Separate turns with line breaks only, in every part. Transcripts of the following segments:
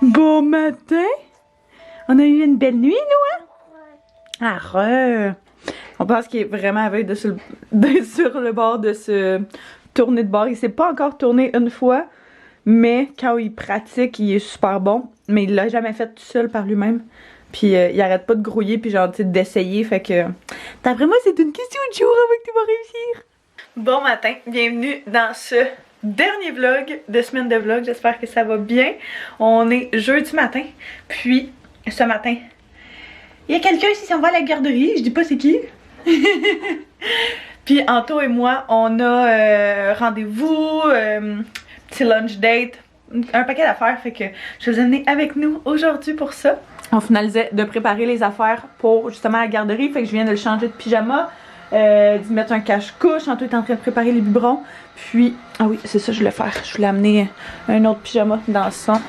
Bon matin! On a eu une belle nuit, nous, hein? Ah, on pense qu'il est vraiment à veille d'être sur le bord de se tourner de bord. Il s'est pas encore tourné une fois, mais quand il pratique, il est super bon. Mais il l'a jamais fait tout seul par lui-même. Puis il arrête pas de grouiller, puis genre, tu sais, d'essayer. Fait que, d'après moi, c'est une question de jour avant que tu vas réussir. Bon matin, bienvenue dans ce dernier vlog de semaine de vlog. J'espère que ça va bien. On est jeudi matin, puis ce matin, il y a quelqu'un ici qui s'en va à la garderie. Je dis pas c'est qui. Puis Anto et moi, on a rendez-vous, petit lunch date, un paquet d'affaires. Fait que je vais vous amener avec nous aujourd'hui pour ça. On finalisait de préparer les affaires pour justement la garderie. Fait que je viens de le changer de pyjama. D'y mettre un cache-couche. Anto est en train de préparer les biberons. Puis, ah oui, c'est ça, je voulais faire. Je voulais amener un autre pyjama dans son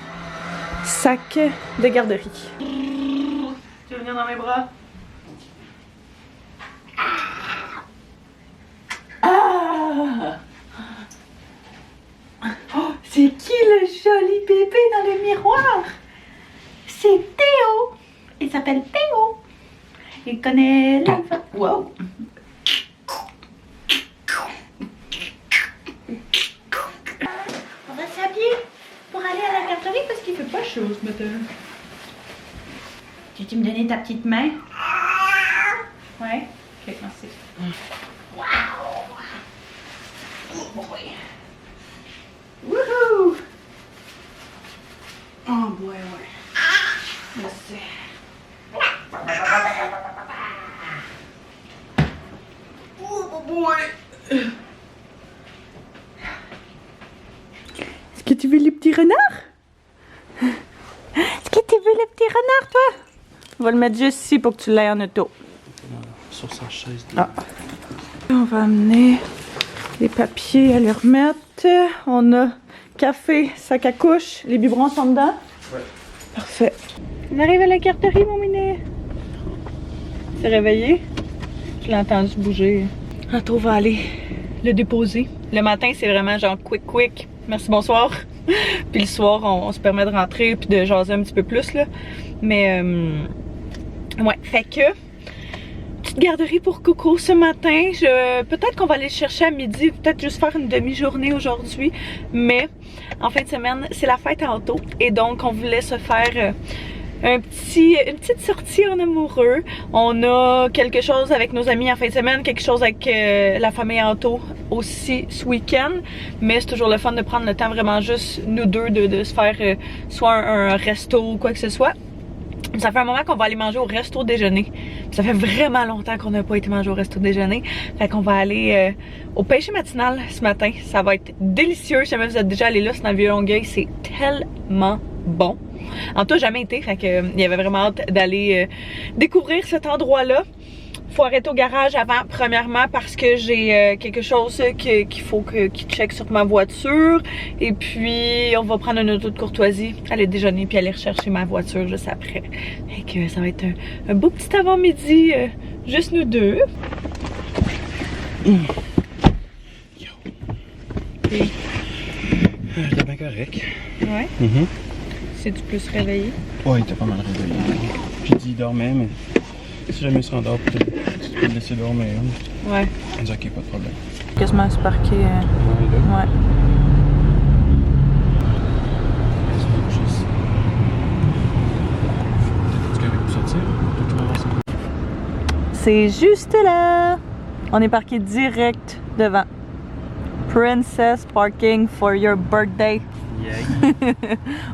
sac de garderie. Tu veux venir dans mes bras? Ah! Oh, c'est qui le joli bébé dans le miroir? C'est Théo. Il s'appelle Théo. Il connaît l'alpha. Wow! On va s'habiller pour aller à la garderie parce qu'il fait pas chaud ce matin. Tu me donner ta petite main? Ouais? Ok, merci. Wow! Oh boy! Woohoo! Oh boy, ouais. Merci. Oh boy! Est-ce que tu veux le petit renard? Est-ce que tu veux le petit renard, toi? On va le mettre juste ici pour que tu l'aies en auto.
Sur sa chaise.
Ah. On va amener les papiers à les remettre. On a café, sac à couche. Les biberons sont dedans?
Ouais.
Parfait. On arrive à la garderie, mon minet. C'est réveillé? Je l'ai entendu bouger. Anto va aller le déposer. Le matin, c'est vraiment genre quick. Merci, bonsoir. Puis le soir, on se permet de rentrer puis de jaser un petit peu plus, là. Mais, ouais, fait que petite garderie pour Coco ce matin. Peut-être qu'on va aller le chercher à midi, peut-être juste faire une demi-journée aujourd'hui. Mais en fin de semaine, c'est la fête à Anto. Et donc, on voulait se faire une petite sortie en amoureux. On a quelque chose avec nos amis en fin de semaine, quelque chose avec la famille Anto aussi ce week-end. Mais c'est toujours le fun de prendre le temps vraiment juste nous deux de se faire soit un resto ou quoi que ce soit. Ça fait un moment qu'on va aller manger au resto déjeuner. Ça fait vraiment longtemps qu'on n'a pas été manger au resto déjeuner. Fait qu'on va aller au pêcher matinal ce matin. Ça va être délicieux. Si jamais vous êtes déjà allé là, c'est dans le Vieux-Longueuil. C'est tellement bon. En tout, jamais été. Fait que il y avait vraiment hâte d'aller découvrir cet endroit-là. Faut arrêter au garage avant, premièrement parce que j'ai quelque chose qu'il faut qu'il check sur ma voiture. Et puis on va prendre une auto de courtoisie, aller déjeuner puis aller rechercher ma voiture juste après. Et que ça va être un beau petit avant-midi, juste nous deux.
Yo. J'étais bien correct.
Ouais. C'est-tu plus réveillé?
Ouais, il était pas mal réveillé. J'ai dit il dormait, mais si jamais il se rendort, tu peux le laisser dormir.
Ouais.
On dit ok, pas de problème.
Quasiment se parquer. Ouais. C'est juste là. On est parqué direct devant. Princess Parking for your birthday.
Yeah.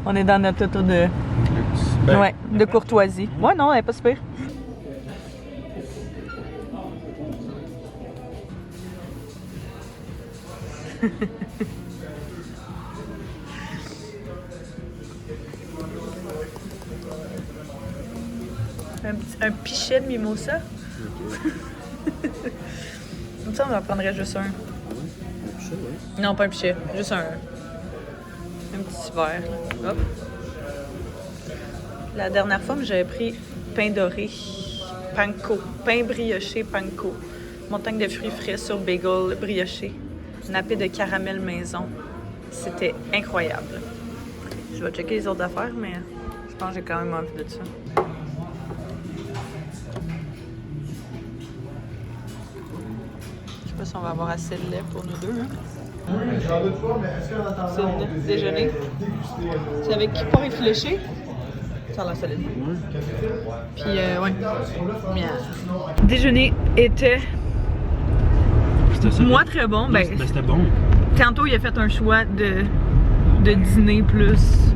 On est dans notre auto de...
Ben,
ouais, de courtoisie. Ouais, non, elle est pas super. un pichet de mimosa. Comme ça, on en prendrait juste un. Non, pas un pichet, juste un petit verre. Là. Hop. La dernière fois, j'avais pris pain doré, panko, pain brioché panko, montagne de fruits frais sur bagel brioché, nappé de caramel maison. C'était incroyable. Je vais checker les autres affaires, mais je pense que j'ai quand même envie de ça. Je sais pas si on va avoir assez de lait pour nous deux. Hein? C'est le déjeuner. C'est avec porc effiloché. Ça a l'air solide. Puis, ouais. Déjeuner était. Moi, très bon. Ben,
c'était bon.
Tantôt, il a fait un choix de dîner plus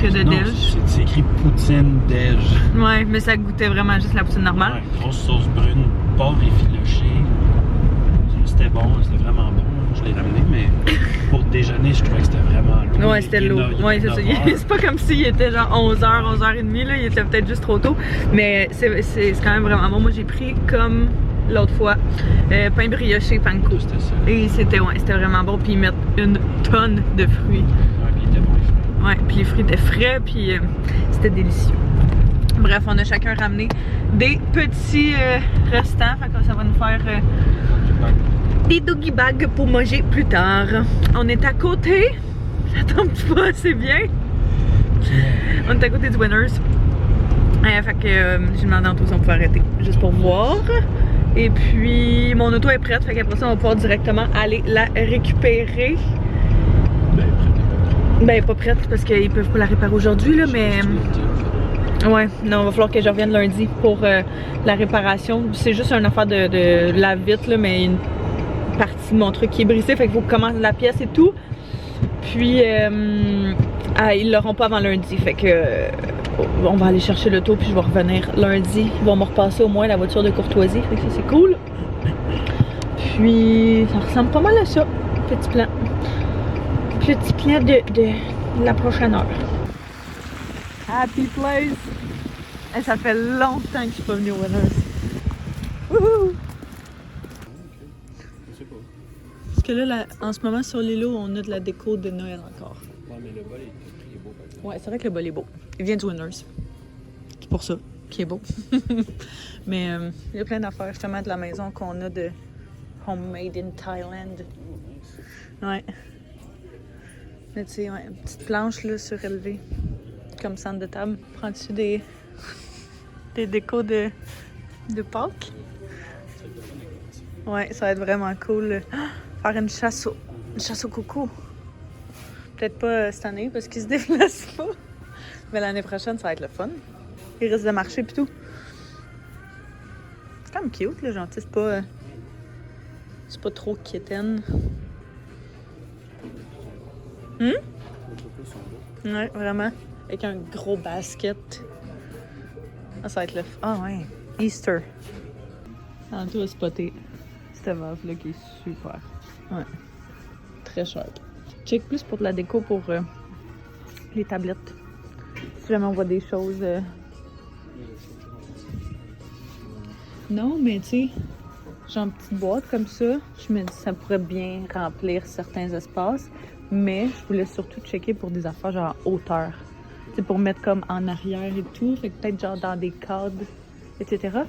que de déj.
C'est écrit poutine déj.
Ouais, mais ça goûtait vraiment juste la poutine normale.
Ouais, grosse sauce brune, porc effiloché. C'était bon, c'était vraiment bon. Je l'ai ramené, mais pour déjeuner, je trouvais que c'était vraiment lourd.
Ouais, c'était lourd. Ouais, c'est ça. C'est pas comme s'il était genre 11h, 11h30, là. Il était peut-être juste trop tôt. Mais c'est quand même vraiment bon. Moi, j'ai pris comme l'autre fois, pain brioché, panko.
C'était ça.
Et c'était vraiment bon. Puis ils mettent une tonne de fruits.
Ouais, puis il était bon, les fruits.
Ouais, puis les fruits étaient frais, puis c'était délicieux. Bref, on a chacun ramené des petits restants. Fait que ça va nous faire des doggy bags pour manger plus tard. On est à côté. Ça tombe pas assez bien. On est à côté du Winners. Fait que j'ai demandé à Anto si on pouvait arrêter juste pour voir. Et puis mon auto est prête. Fait qu'après ça, on va pouvoir directement aller la récupérer. Ben, pas prête parce qu'ils peuvent pas la réparer aujourd'hui, là, mais. Ouais, non, il va falloir que je revienne lundi pour la réparation. C'est juste une affaire de lave-vite, là, mais une partie de mon truc qui est brisée, fait qu'il faut commander la pièce et tout. Puis, ils l'auront pas avant lundi, fait que on va aller chercher l'auto, puis je vais revenir lundi. Ils vont me repasser au moins la voiture de courtoisie, fait que ça c'est cool. Puis, ça ressemble pas mal à ça, petit plan. Petit plan de la prochaine heure. Happy place! Et ça fait longtemps que je suis pas venue au Winners. Wouhou! Parce que là, en ce moment, sur l'îlot, on a de la déco de Noël encore.
Ouais, mais le bol est beau.
Ouais, c'est vrai que le bol est beau. Il vient du Winners. C'est pour ça qu'il est beau. Mais il y a plein d'affaires, justement, de la maison qu'on a de Homemade in Thailand. Ouais. Mais tu sais, ouais, une petite planche là, surélevée. Comme centre de table. Prends-tu des décos de Pâques? Ouais, ça va être vraiment cool. Faire une chasse au coucou. Peut-être pas cette année parce qu'ils se déplacent pas. Mais l'année prochaine, ça va être le fun. Ils risquent de marcher pis tout. C'est quand même cute, là, gentil. C'est pas trop quétaine. Ouais, vraiment. Avec un gros basket. Ah, ça va être le... Ah ouais, Easter. Tantôt à spotter cette meuf-là qui est super. Ouais. Très chouette. Check plus pour de la déco pour les tablettes. Si jamais on voit des choses... Non, mais tu sais, genre une petite boîte comme ça, je me dis ça pourrait bien remplir certains espaces. Mais je voulais surtout checker pour des affaires genre hauteur. C'est pour mettre comme en arrière et tout. Fait que peut-être genre dans des cadres, etc.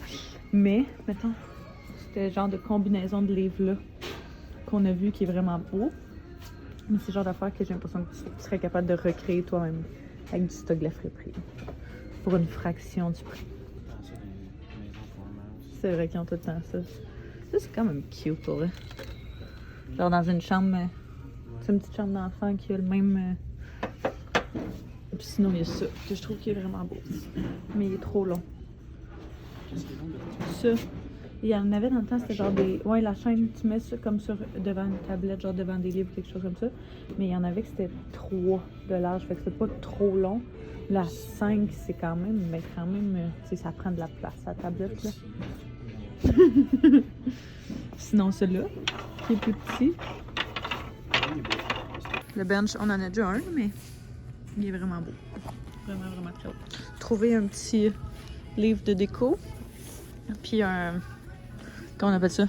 Mais, mettons, c'était genre de combinaison de livres-là qu'on a vu qui est vraiment beau. Mais c'est le genre d'affaires que j'ai l'impression que tu serais capable de recréer toi-même avec du stock de la friperie. Pour une fraction du prix. C'est vrai qu'ils ont tout le temps ça. Ça, c'est quand même cute pour eux. Genre dans une chambre... C'est une petite chambre d'enfant qui a le même... Puis sinon, il y a ça, que je trouve qui est vraiment beau. Mais il est trop long. Ça, il y en avait dans le temps, c'était genre des... Ouais, la chaîne, tu mets ça comme sur devant une tablette, genre devant des livres, quelque chose comme ça. Mais il y en avait que c'était 3 de large, fait que c'est pas trop long. La 5, c'est quand même... Mais quand même, tu sais, ça prend de la place, la tablette, là. Sinon, celui-là, qui est plus petit. Le bench, on en a déjà un, mais il est vraiment beau. Vraiment, vraiment très beau. Trouver un petit livre de déco. Puis un... Comment on appelle ça?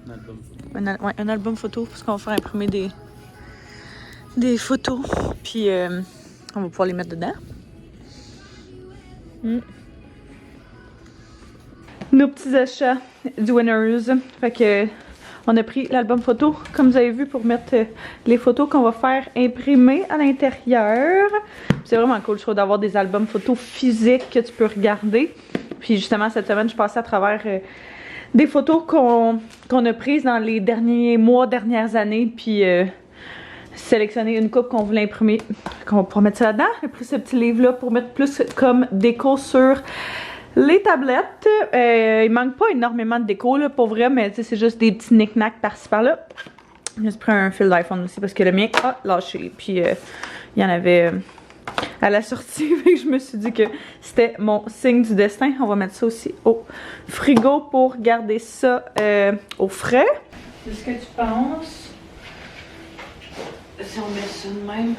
Un album photo.
Ouais, un album photo, parce qu'on va faire imprimer des photos. Puis on va pouvoir les mettre dedans. Nos petits achats du Winners. Fait que... On a pris l'album photo, comme vous avez vu, pour mettre les photos qu'on va faire imprimer à l'intérieur. C'est vraiment cool, je trouve, d'avoir des albums photos physiques que tu peux regarder. Puis justement, cette semaine, je passais à travers des photos qu'on a prises dans les derniers mois, dernières années. Puis sélectionner une coupe qu'on voulait imprimer. Qu'on va pouvoir mettre ça là-dedans. J'ai pris ce petit livre-là pour mettre plus comme déco sur les tablettes. Il manque pas énormément de déco, là, pour vrai, mais c'est juste des petits knick-knacks par-ci par-là. J'ai pris un fil d'iPhone aussi parce que le mien a lâché. Puis il y en avait à la sortie. Fait que je me suis dit que c'était mon signe du destin. On va mettre ça aussi au frigo pour garder ça au frais. C'est ce que tu penses? Si on met ça de même.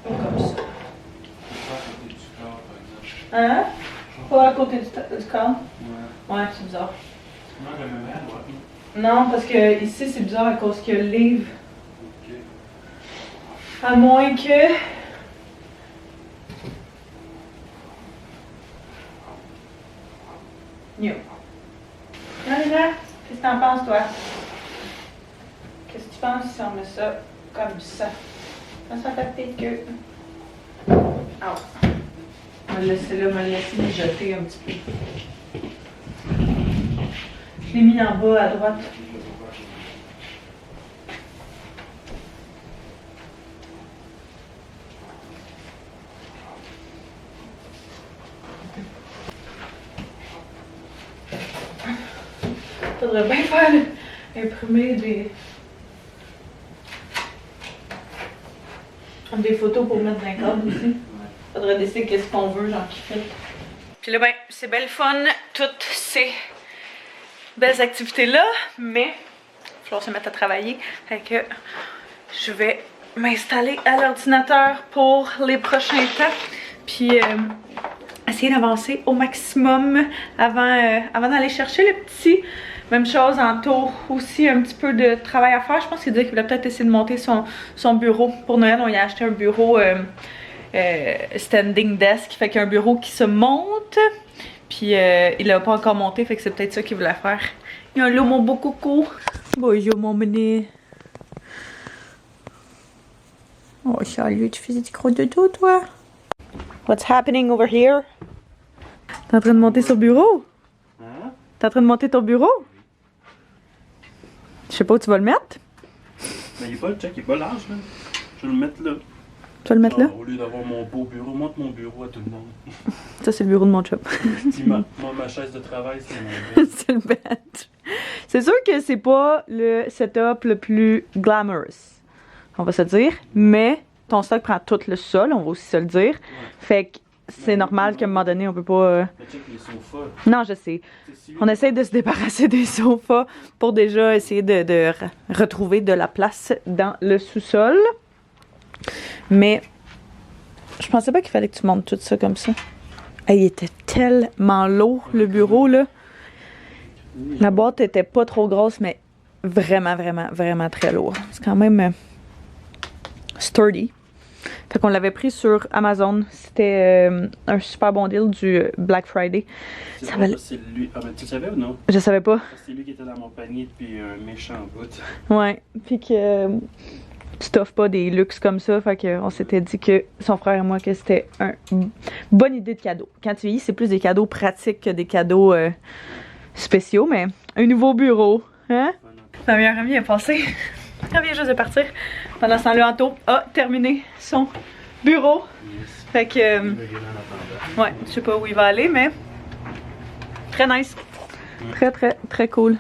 Comme ça. Hein? Pas à côté du corps? Ouais, c'est bizarre. Non, parce que ici c'est bizarre à cause que le livre. À moins que. Yo. Nana, qu'est-ce que t'en penses, toi? Qu'est-ce que tu penses si on met ça comme ça? Ça fait peut-être que. Oh. On va le laisser là, on va le laisser mijoter un petit peu. Je l'ai mis en bas à droite. Faudrait bien faire imprimer des photos pour mettre dans le cadre aussi. Faudrait décider qu'est-ce qu'on veut, genre qui fait. Puis là, ben, c'est belle fun, toutes ces belles activités-là, mais il va falloir se mettre à travailler. Fait que je vais m'installer à l'ordinateur pour les prochains temps. Puis essayer d'avancer au maximum avant d'aller chercher le petit. Même chose, en tour aussi, un petit peu de travail à faire. Je pense qu'il dit qu'il voulait peut-être essayer de monter son bureau. Pour Noël, on y a acheté un bureau standing desk. Fait qu'il y a un bureau qui se monte. Puis il l'a pas encore monté, fait que c'est peut-être ça qu'il voulait faire. Il y a un lot, mon beau coco. Bonjour, mon mené. Oh, salut, tu faisais des gros dodo, toi? What's happening over here? T'es en train de monter sur le bureau?
Hein?
T'es en train de monter ton bureau? Je sais pas où tu vas le mettre.
Mais il est pas, check, il est pas large, là. Je vais le mettre là.
Tu vas le mettre là?
Au lieu d'avoir mon beau bureau, montre mon bureau à tout le monde.
Ça, c'est le bureau de mon chum.
Moi, ma chaise de travail, c'est mon bed.
C'est le bed. C'est sûr que c'est pas le setup le plus glamorous, on va se dire, mais ton stock prend tout le sol, on va aussi se le dire. Ouais. Fait que c'est normal qu'à un moment donné, on peut pas...
Mais check les sofas.
Non, je sais. On essaie de se débarrasser des sofas pour déjà essayer de retrouver de la place dans le sous-sol. Mais je pensais pas qu'il fallait que tu montes tout ça comme ça. Hey, il était tellement lourd, le bureau, là. La boîte était pas trop grosse, mais vraiment, vraiment, vraiment très lourd. C'est quand même sturdy. Fait qu'on l'avait pris sur Amazon. C'était un super bon deal du Black Friday.
C'est lui. Ah ben tu savais ou non?
Je savais pas.
C'est lui qui était dans mon panier depuis un méchant bout.
Ouais. Puis que tu t'offres pas des luxes comme ça. Fait qu'on s'était dit que son frère et moi que c'était une bonne idée de cadeau. Quand tu vieillis, c'est plus des cadeaux pratiques que des cadeaux spéciaux. Mais un nouveau bureau. Hein? Ma meilleure amie est passée. Elle vient juste de partir. Pendant ce temps-là, Anto a terminé son bureau. Yes. Fait que... ouais, je sais pas où il va aller, mais... très nice. Très, très, très cool.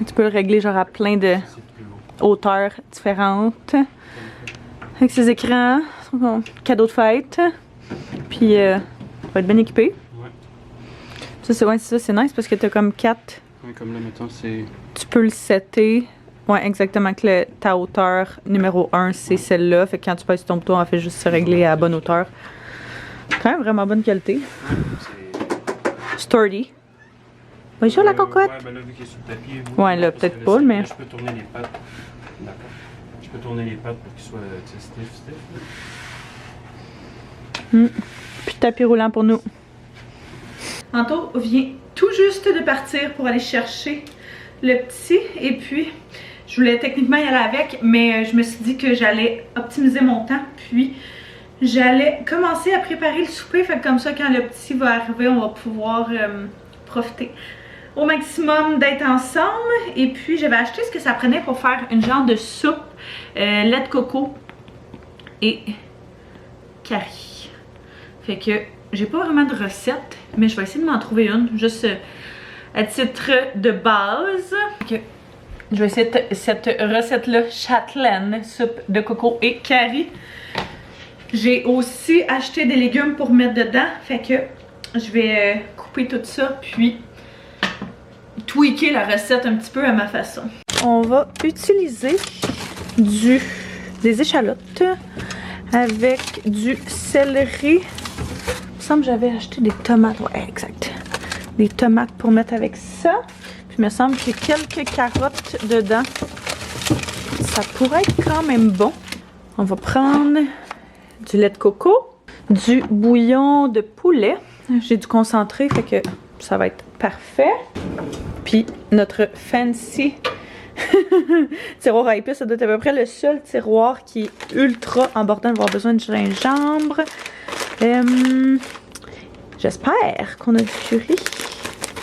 Tu peux le régler genre à plein de hauteurs différentes. Avec ses écrans, son cadeau de fête. Puis, on va être bien équipé. Ouais. Ça, c'est nice parce que t'as comme 4...
Ouais, comme là, mettons, c'est...
Tu peux le setter. Ouais, exactement. Que ta hauteur numéro 1, c'est celle-là. Fait que quand tu passes ton bouton, elle fait juste se régler à la bonne hauteur. Quand même vraiment bonne qualité. Sturdy. Bonjour la cocotte.
Ouais, ben là, vu qu'il est sur le tapis.
Ouais, là, peut-être pas, mais.
Là, je peux tourner les pattes. D'accord. Je peux tourner les pattes pour qu'il soit stiff.
Puis tapis roulant pour nous. Anto vient tout juste de partir pour aller chercher le petit. Et puis, je voulais techniquement y aller avec, mais je me suis dit que j'allais optimiser mon temps. Puis, j'allais commencer à préparer le souper. Fait que comme ça, quand le petit va arriver, on va pouvoir profiter au maximum d'être ensemble. Et puis, j'avais acheté ce que ça prenait pour faire une genre de soupe lait de coco et curry. Fait que j'ai pas vraiment de recette, mais je vais essayer de m'en trouver une, juste à titre de base. Fait que je vais essayer cette recette-là, châtelaine, soupe de coco et curry. J'ai aussi acheté des légumes pour mettre dedans, fait que je vais couper tout ça, puis tweaker la recette un petit peu à ma façon. On va utiliser des échalotes avec du céleri. Il me semble que j'avais acheté des tomates. Ouais, exact. Des tomates pour mettre avec ça. Puis il me semble qu'il y a quelques carottes dedans. Ça pourrait être quand même bon. On va prendre du lait de coco, du bouillon de poulet. J'ai du concentré, fait que ça va être parfait. Puis notre fancy tiroir à épices, ça doit être à peu près le seul tiroir qui est ultra embordant. On va avoir besoin de gingembre. J'espère qu'on a du curry.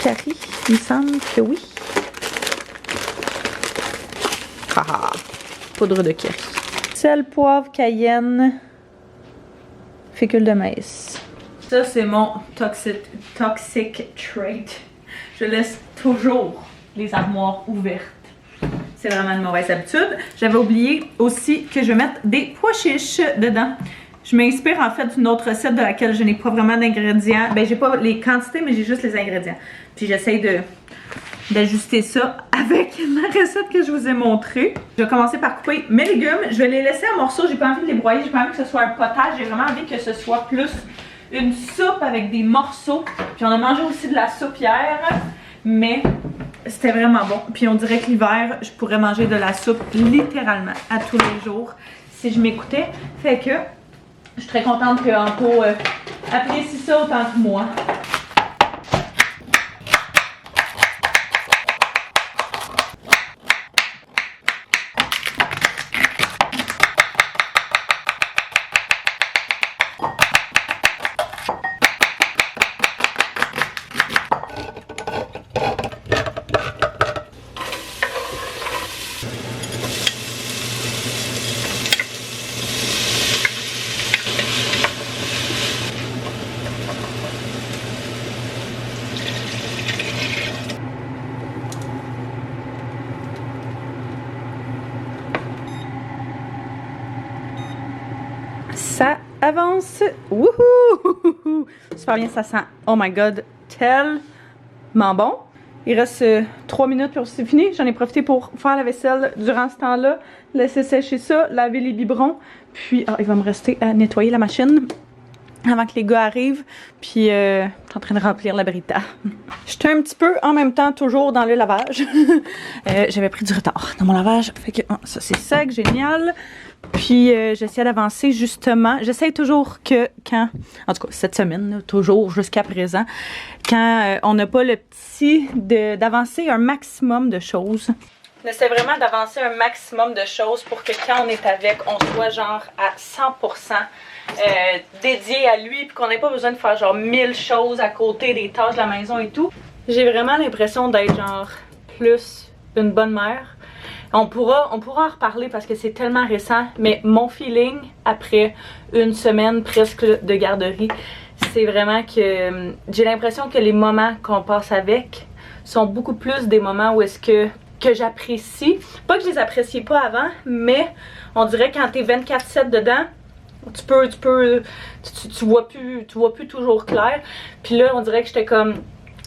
Curry, il me semble que oui. Haha, poudre de curry. Sel, poivre, cayenne, fécule de maïs. Ça, c'est mon toxic trait. Je laisse toujours les armoires ouvertes. C'est vraiment une mauvaise habitude. J'avais oublié aussi que je vais mettre des pois chiches dedans. Je m'inspire en fait d'une autre recette de laquelle je n'ai pas vraiment d'ingrédients. Ben, j'ai pas les quantités, mais j'ai juste les ingrédients. Puis j'essaye d'ajuster ça avec la recette que je vous ai montrée. Je vais commencer par couper mes légumes. Je vais les laisser en morceaux. J'ai pas envie de les broyer. J'ai pas envie que ce soit un potage. J'ai vraiment envie que ce soit plus une soupe avec des morceaux. Puis on a mangé aussi de la soupe hier. Mais c'était vraiment bon. Puis on dirait que l'hiver, je pourrais manger de la soupe littéralement à tous les jours si je m'écoutais. Fait que je suis très contente que Anko apprécie ça autant que moi. Ça avance. Wouhou! Super bien, ça sent. Oh my god, tellement bon. Il reste 3 minutes puis c'est fini. J'en ai profité pour faire la vaisselle durant ce temps-là. Laisser sécher ça, laver les biberons. Puis il va me rester à nettoyer la machine avant que les gars arrivent. Puis je suis en train de remplir la Brita. J'étais un petit peu en même temps toujours dans le lavage. J'avais pris du retard dans mon lavage. Fait que ça c'est sec, génial. Puis j'essaie d'avancer justement. J'essaie toujours que quand, en tout cas cette semaine, là, toujours jusqu'à présent, quand on n'a pas le petit, d'avancer un maximum de choses. J'essaie vraiment d'avancer un maximum de choses pour que quand on est avec, on soit genre à 100% dédié à lui, puis qu'on n'ait pas besoin de faire genre 1000 choses à côté des tâches de la maison et tout. J'ai vraiment l'impression d'être genre plus une bonne mère. On pourra en reparler parce que c'est tellement récent, mais mon feeling après une semaine presque de garderie, c'est vraiment que j'ai l'impression que les moments qu'on passe avec sont beaucoup plus des moments où est-ce que j'apprécie. Pas que je les appréciais pas avant, mais on dirait quand t'es 24/7 dedans, tu vois plus toujours clair. Puis là, on dirait que j'étais comme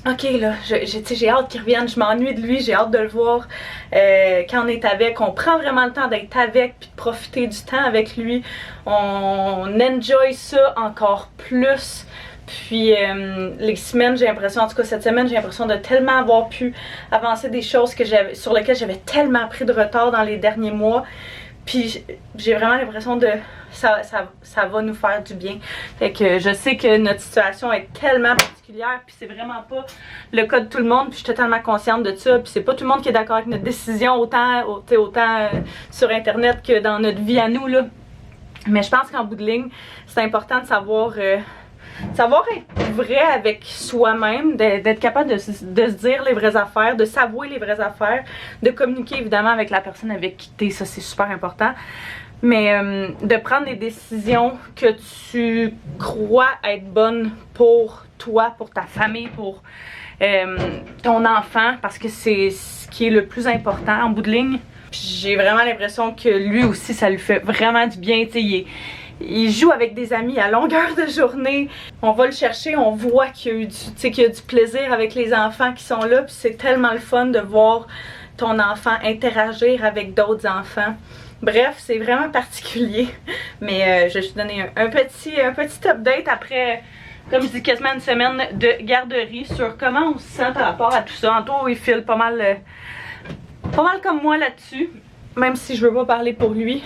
ok, là, j'ai hâte qu'il revienne, je m'ennuie de lui, j'ai hâte de le voir. Quand on est avec, on prend vraiment le temps d'être avec puis de profiter du temps avec lui. On enjoy ça encore plus. Puis les semaines, j'ai l'impression, en tout cas cette semaine, j'ai l'impression de tellement avoir pu avancer des choses sur lesquelles j'avais tellement pris de retard dans les derniers mois. Puis j'ai vraiment l'impression de ça va nous faire du bien. Fait que je sais que notre situation est tellement particulière particulière, puis c'est vraiment pas le cas de tout le monde, puis je suis totalement consciente de ça, puis c'est pas tout le monde qui est d'accord avec notre décision, autant sur Internet que dans notre vie à nous, là. Mais je pense qu'en bout de ligne, c'est important de savoir être vrai avec soi-même, d'être capable de se dire les vraies affaires, de s'avouer les vraies affaires, de communiquer évidemment avec la personne avec qui t'es, ça c'est super important. Mais de prendre des décisions que tu crois être bonnes pour toi, pour ta famille, pour ton enfant, parce que c'est ce qui est le plus important en bout de ligne. J'ai vraiment l'impression que lui aussi, ça lui fait vraiment du bien. Il joue avec des amis à longueur de journée. On va le chercher, on voit qu'il y a du plaisir avec les enfants qui sont là. Puis c'est tellement le fun de voir ton enfant interagir avec d'autres enfants. Bref, c'est vraiment particulier, mais je vais te donner un petit update après, comme je dis, quasiment une semaine de garderie sur comment on se sent par rapport à tout ça. Anto, il file pas mal comme moi là-dessus, même si je veux pas parler pour lui.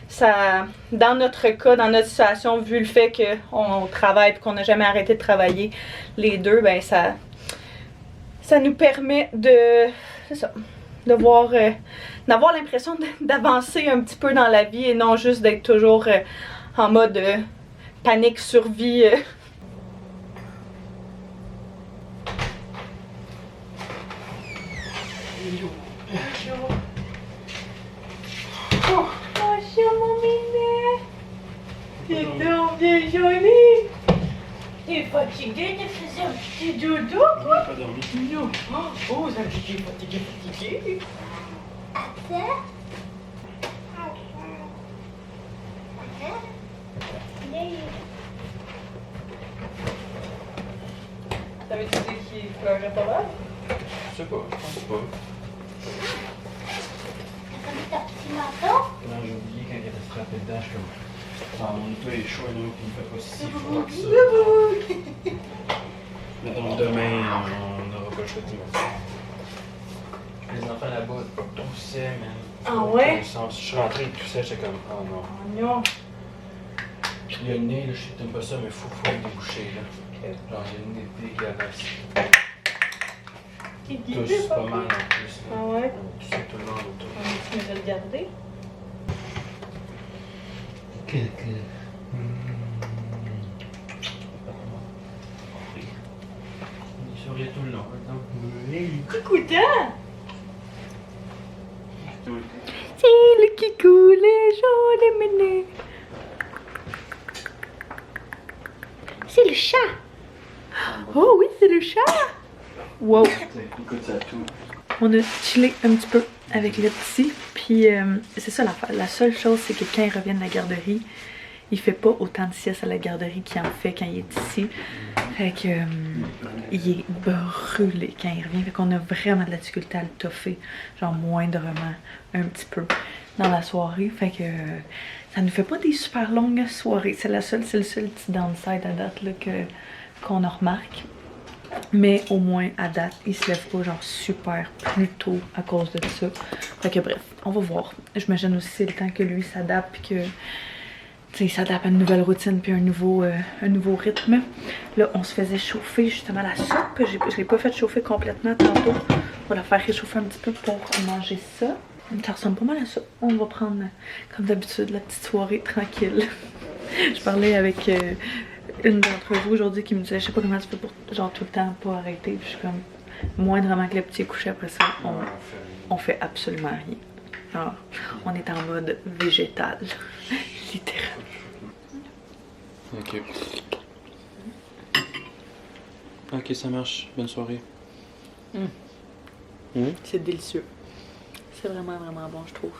Ça, dans notre cas, dans notre situation, vu le fait qu'on travaille et qu'on n'a jamais arrêté de travailler les deux, ben ça nous permet de... C'est ça. D'avoir l'impression d'avancer un petit peu dans la vie et non juste d'être toujours en mode panique, survie. Oh, bonjour mon minet! T'es donc bien joli! T'es fatigué? Tu faisais un petit dodo, quoi?
Pas dormi.
Non. Oh, ça me dit fatigué. T'avais-tu dit qu'il pleurait pas mal?
Je sais pas, je pense pas.
Ta petit manteau?
Non, j'ai oublié quand il était frappé dedans, je suis comme... Ah, mon auto est chaud, non, puis il fait pas si froid que ça. Mettons, demain, on n'aura pas le choix de dimanche. Les enfants là-bas toussaient, man.
Ah ouais?
Je suis rentré, ils toussaient, j'étais comme, oh non.
Oh non.
Puis le nez, là, je sais que t'aimes pas ça, mais faut être débouché, là. Genre, j'ai le nez dégueulasse. Tous pas mal en plus. Là.
Ah ouais?
On toussait tout le monde autour.
Tu me le garder?
Il souriait tout le long, par exemple.
Coucoutin! C'est le kikou, les jaunes menés. C'est le chat! Oh oui, c'est le chat! Wow!
Écoute ça tout.
On a chillé un petit peu avec le petit, puis c'est ça l'affaire. La seule chose, c'est que quand il revient de la garderie, il fait pas autant de sieste à la garderie qu'il en fait quand il est ici. Fait que il est brûlé quand il revient. Fait qu'on a vraiment de la difficulté à le toffer, genre moindrement, un petit peu dans la soirée. Fait que ça ne fait pas des super longues soirées. C'est le seul petit downside à date là, qu'on en remarque. Mais au moins à date, il se lève pas genre super plus tôt à cause de ça. Fait que bref, on va voir. J'imagine aussi c'est le temps que lui s'adapte puis que il s'adapte à une nouvelle routine puis un nouveau rythme. Là, on se faisait chauffer justement la soupe. Je l'ai pas fait chauffer complètement tantôt. On va la faire réchauffer un petit peu pour manger ça. Ça ressemble pas mal à ça. On va prendre, comme d'habitude, la petite soirée tranquille. Je parlais avec une d'entre vous aujourd'hui qui me disait, je sais pas comment tu fais pour genre tout le temps pas arrêter. Puis je suis comme, moindrement que le petit est couché après ça, on fait absolument rien. Genre, on est en mode végétal, littéralement.
Ok. Ok, ça marche. Bonne soirée.
C'est délicieux. C'est vraiment, vraiment bon, je trouve.